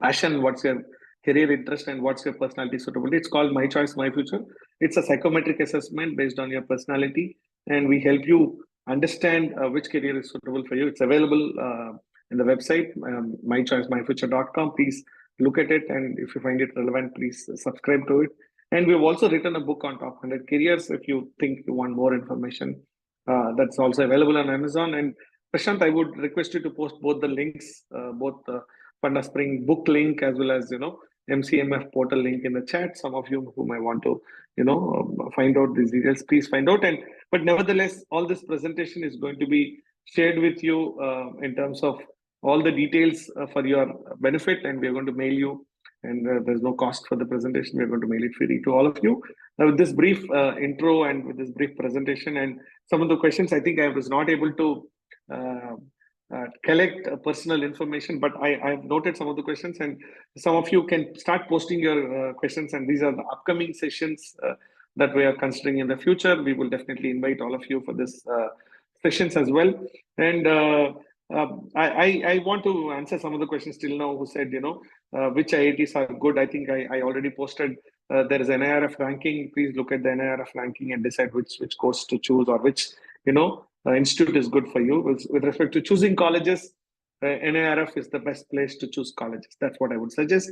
passion, what's your career interest, and what's your personality suitability. It's called My Choice, My Future. It's a psychometric assessment based on your personality, and we help you understand which career is suitable for you. It's available in the website, mychoicemyfuture.com. Please look at it, and if you find it relevant, please subscribe to it. And we've also written a book on top 100 careers. If you think you want more information, That's also available on Amazon. And Prashant, I would request you to post both the links, both the Panda Spring book link as well as MCMF portal link in the chat. Some of you who might want to find out these details, please find out. And but nevertheless, all this presentation is going to be shared with you in terms of all the details for your benefit, and we're going to mail you. And there's no cost for the presentation. We're going to mail it free to all of you. With this brief intro and with this brief presentation and some of the questions, I think I was not able to collect personal information, but I've noted some of the questions, and some of you can start posting your questions. And these are the upcoming sessions that we are considering in the future. We will definitely invite all of you for this sessions as well. And I want to answer some of the questions till now. Who said which IITs are good? I think I already posted. There is an NIRF ranking. Please look at the NIRF ranking and decide which course to choose or which institute is good for you. With respect to choosing colleges, NIRF is the best place to choose colleges. That's what I would suggest.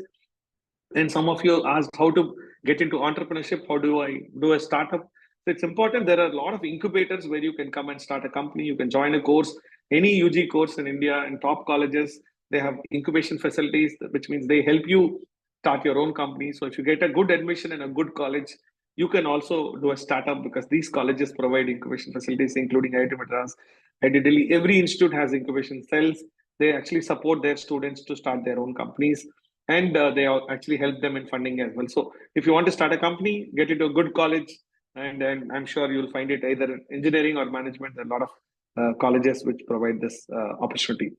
And some of you asked how to get into entrepreneurship. How do I do a startup? So it's important. There are a lot of incubators where you can come and start a company. You can join a course, any UG course in India, and top colleges, they have incubation facilities, which means they help you start your own company. So if you get a good admission in a good college, you can also do a startup, because these colleges provide incubation facilities, including IIT Madras, IIT Delhi. Every institute has incubation cells. They actually support their students to start their own companies, and they actually help them in funding as well. So if you want to start a company, get into a good college, and I'm sure you'll find it either engineering or management. There are a lot of colleges which provide this opportunity.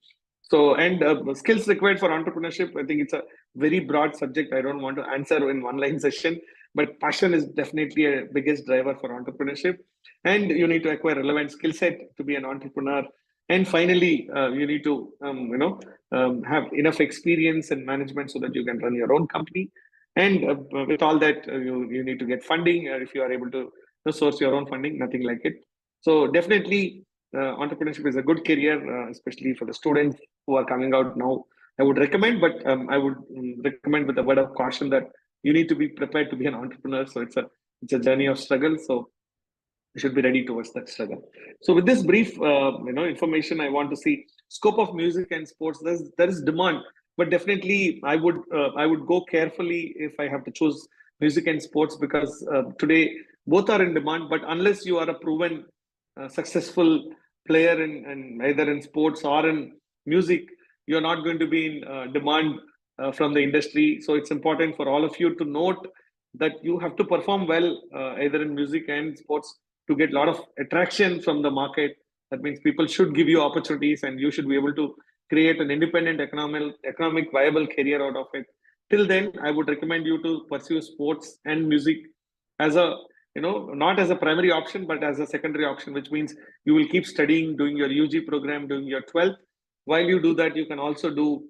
So, and skills required for entrepreneurship, I think it's a very broad subject. I don't want to answer in one line session, but passion is definitely a biggest driver for entrepreneurship. And you need to acquire relevant skill set to be an entrepreneur. And finally, you need to, have enough experience in management so that you can run your own company. And with all that, you need to get funding. If you are able to source your own funding, nothing like it. So definitely, entrepreneurship is a good career, especially for the students who are coming out now. I would recommend, but I would recommend with a word of caution that you need to be prepared to be an entrepreneur. So it's a journey of struggle. So you should be ready towards that struggle. So with this brief, information, I want to see scope of music and sports. There is demand, but definitely I would go carefully if I have to choose music and sports, because today both are in demand. But unless you are a proven successful player in either in sports or in music, you're not going to be in demand from the industry. So it's important for all of you to note that you have to perform well either in music and sports to get a lot of attraction from the market. That means people should give you opportunities, and you should be able to create an independent economic viable career out of it. Till then, I would recommend you to pursue sports and music as a not as a primary option, but as a secondary option, which means you will keep studying, doing your UG program, doing your 12th. While you do that, you can also do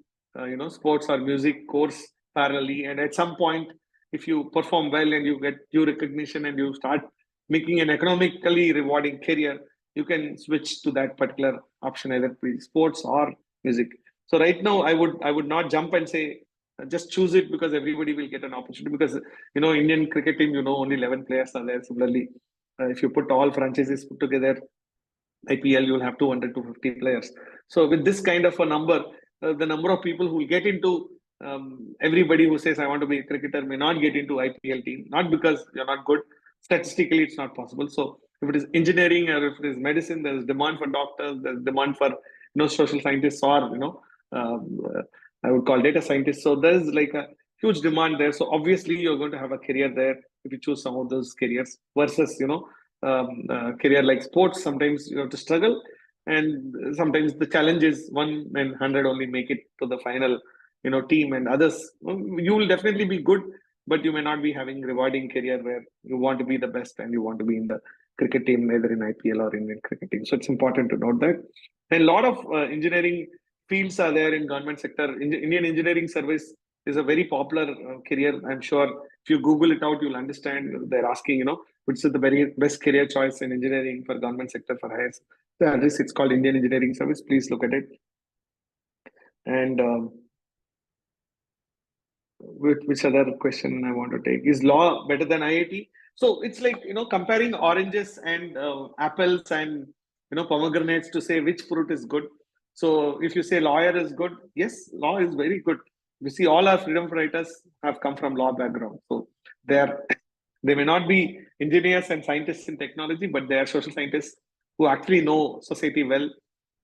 sports or music course parallelly. And at some point, if you perform well and you get due recognition and you start making an economically rewarding career, you can switch to that particular option, either sports or music. So right now, I would not jump and say just choose it because everybody will get an opportunity. Because Indian cricket team, only 11 players are there. Similarly, if you put all franchises put together, IPL, you'll have 200 to 50 players. So with this kind of a number, the number of people who will get into everybody who says I want to be a cricketer may not get into IPL team, not because you're not good. Statistically, it's not possible. So if it is engineering or if it is medicine, there's demand for doctors, there's demand for social scientists, or I would call data scientists. So there's like a huge demand there. So obviously you're going to have a career there if you choose some of those careers versus career like sports. Sometimes you have to struggle, and sometimes the challenge is 1 in 100 only make it to the final team, and others you will definitely be good, but you may not be having rewarding career where you want to be the best and you want to be in the cricket team, either in IPL or Indian cricket team. So it's important to note that. And a lot of engineering fields are there in government sector. Indian Engineering Service is a very popular career. I'm sure if you Google it out, you'll understand. They're asking, which is the very best career choice in engineering for government sector for higher salaries. It's called Indian Engineering Service. Please look at it. And which other question I want to take? Is law better than IIT? So it's like comparing oranges and apples and pomegranates to say which fruit is good. So if you say lawyer is good, yes, law is very good. You see, all our freedom fighters have come from law background. So they are they may not be engineers and scientists in technology, but they are social scientists who actually know society well,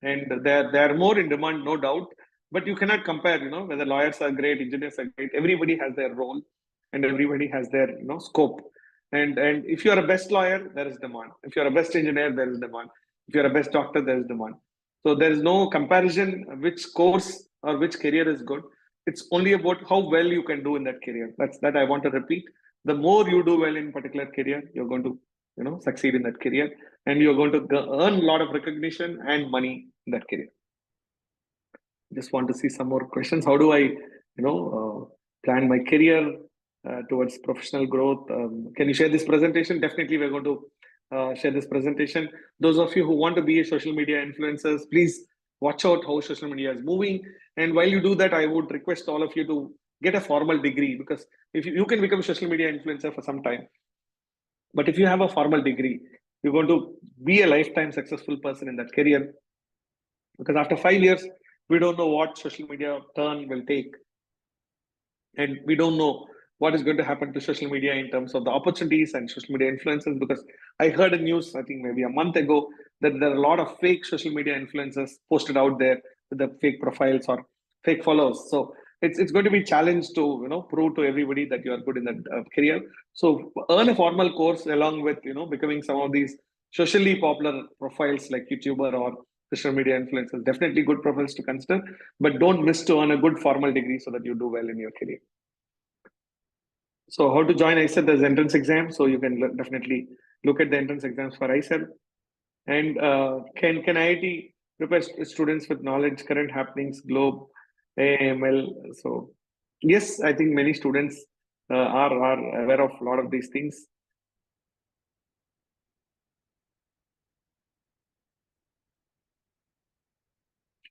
and they are more in demand, no doubt. But you cannot compare, whether lawyers are great, engineers are great. Everybody has their role, and everybody has their scope. And if you are a best lawyer, there is demand. If you are a best engineer, there is demand. If you are a best doctor, there is demand. So there is no comparison which course or which career is good. It's only about how well you can do in that career. That I want to repeat. The more you do well in particular career, you're going to succeed in that career, and you're going to earn a lot of recognition and money in that career. Just want to see some more questions. How do I plan my career towards professional growth? Can you share this presentation? Definitely we're going to share this presentation. Those of you who want to be a social media influencers, please watch out how social media is moving. And while you do that, I would request all of you to get a formal degree, because if you can become a social media influencer for some time, but if you have a formal degree, you're going to be a lifetime successful person in that career, because after 5 years, we don't know what social media turn will take, and we don't know what is going to happen to social media in terms of the opportunities and social media influencers. Because I heard a news, I think maybe a month ago, that there are a lot of fake social media influencers posted out there with the fake profiles or fake followers. So it's going to be a challenge to prove to everybody that you are good in that career. So earn a formal course along with becoming some of these socially popular profiles like YouTuber or social media influencers. Definitely good profiles to consider, but don't miss to earn a good formal degree so that you do well in your career. So how to join ISET? There's entrance exam, so you can definitely look at the entrance exams for ISET. And can IIT prepare students with knowledge, current happenings, globe, AML? So yes, I think many students are aware of a lot of these things.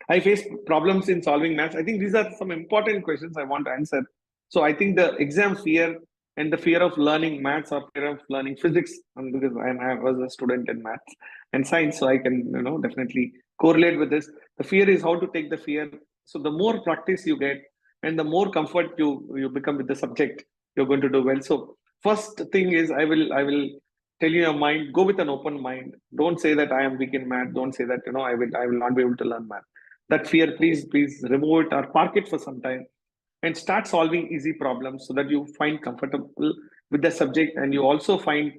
I face problems in solving maths. I think these are some important questions I want to answer. So I think the exam fear and the fear of learning maths or fear of learning physics, because I was a student in maths and science, so I can definitely correlate with this. The fear is how to take the fear. So the more practice you get and the more comfort you become with the subject, you're going to do well. So first thing is I will tell you your mind, go with an open mind. Don't say that I am weak in math. Don't say that I will not be able to learn math. That fear, please remove it or park it for some time and start solving easy problems so that you find comfortable with the subject, and you also find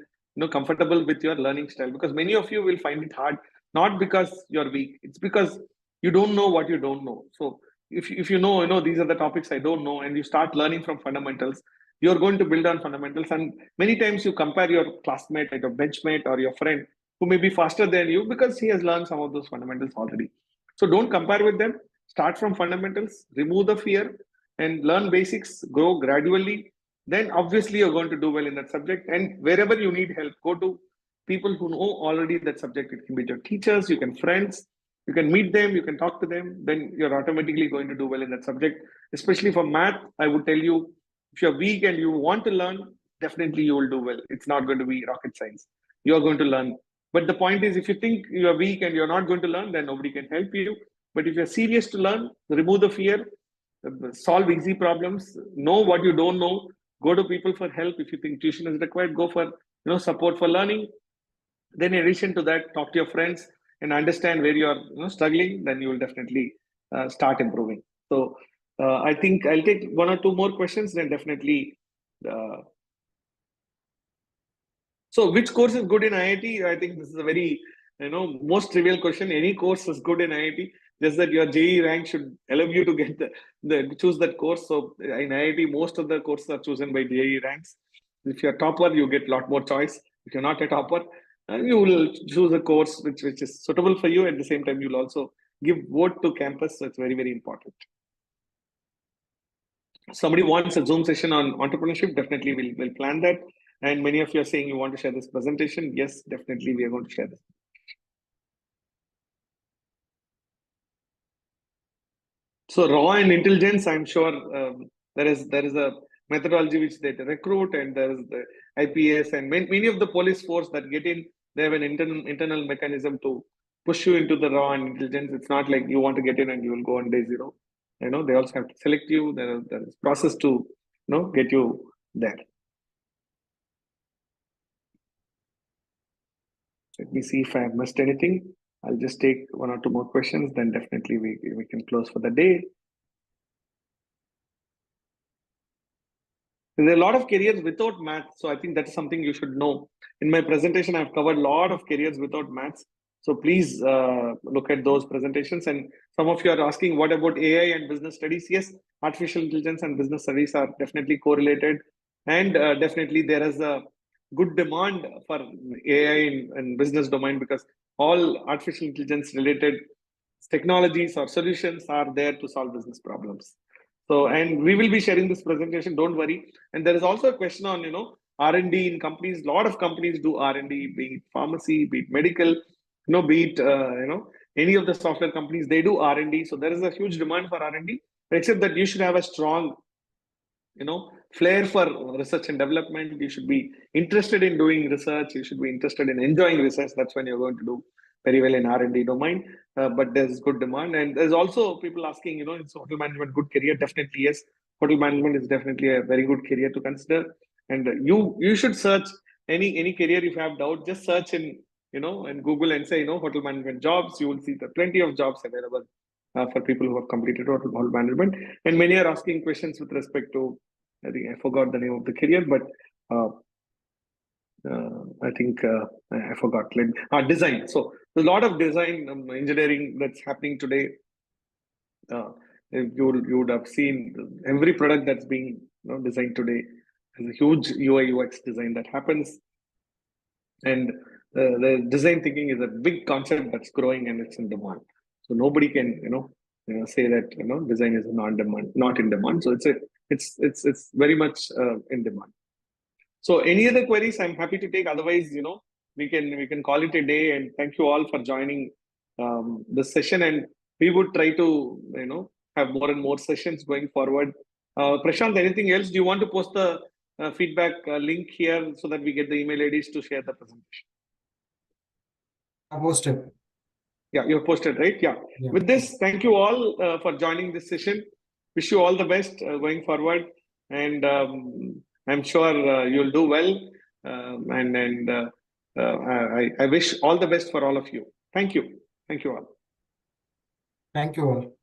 comfortable with your learning style. Because many of you will find it hard, not because you're weak, it's because you don't know what you don't know. So if you know these are the topics I don't know, and you start learning from fundamentals, you're going to build on fundamentals. And many times you compare your classmate, like a benchmate or your friend who may be faster than you because he has learned some of those fundamentals already. So don't compare with them. Start from fundamentals, remove the fear, and learn basics, grow gradually. Then obviously you're going to do well in that subject. And wherever you need help, go to people who know already that subject. It can be your teachers, you can friends, you can meet them, you can talk to them. Then you're automatically going to do well in that subject. Especially for math, I would tell you, if you're weak and you want to learn, definitely you will do well. It's not going to be rocket science. You're going to learn. But the point is, if you think you're weak and you're not going to learn, then nobody can help you. But if you're serious to learn, remove the fear, solve easy problems, know what you don't know, go to people for help. If you think tuition is required, go for support for learning. Then in addition to that, talk to your friends and understand where you are struggling. Then you will definitely start improving. So I think I'll take one or two more questions, then definitely. So which course is good in IIT? I think this is a very most trivial question. Any course is good in IIT. Just that your JEE rank should allow you to get the choose that course. So in IIT, most of the courses are chosen by JEE ranks. If you're a topper, you get a lot more choice. If you're not a topper, you will choose a course which is suitable for you. At the same time, you'll also give vote to campus. So it's very, very important. Somebody wants a Zoom session on entrepreneurship, definitely we'll plan that. And many of you are saying you want to share this presentation. Yes, definitely we are going to share this. So raw and intelligence, I'm sure there is a methodology which they recruit, and there is the IPS and many of the police force that get in. They have an internal mechanism to push you into the raw intelligence. It's not like you want to get in and you will go on day zero. They also have to select you. There is process to get you there. Let me see if I have missed anything. I'll just take one or two more questions, then definitely we can close for the day. There are a lot of careers without maths, so I think that's something you should know. In my presentation, I've covered a lot of careers without maths. So please look at those presentations. And some of you are asking, what about AI and business studies? Yes, artificial intelligence and business studies are definitely correlated. And definitely there is a good demand for AI in business domain, because all artificial intelligence related technologies or solutions are there to solve business problems. So, and we will be sharing this presentation, don't worry. And there is also a question on, R&D in companies. A lot of companies do R&D, be it pharmacy, be it medical, be it, any of the software companies, they do R&D. So there is a huge demand for R&D, except that you should have a strong, flair for research and development. You should be interested in doing research. You should be interested in enjoying research. That's when you're going to do very well in R&D domain. But there's good demand. And there's also people asking, is hotel management good career? Definitely yes. Hotel management is definitely a very good career to consider. And you should search any career. If you have doubt, just search in Google and say, hotel management jobs. You will see the plenty of jobs available for people who have completed hotel management. And many are asking questions with respect to, I think I forgot the name of the career, but I think I forgot. Design. So there's a lot of design engineering that's happening today. You would have seen every product that's being designed today. There's a huge UI UX design that happens, and the design thinking is a big concept that's growing and it's in demand. So nobody can say that design is not in demand. So it's very much in demand. So any other queries, I'm happy to take. Otherwise, we can call it a day. And thank you all for joining this session. And we would try to have more and more sessions going forward. Prashant, anything else? Do you want to post the feedback link here so that we get the email IDs to share the presentation? I posted. Yeah, you've posted, right? Yeah. With this, thank you all for joining this session. Wish you all the best going forward. And I'm sure you'll do well. I wish all the best for all of you. Thank you. Thank you all. Thank you all.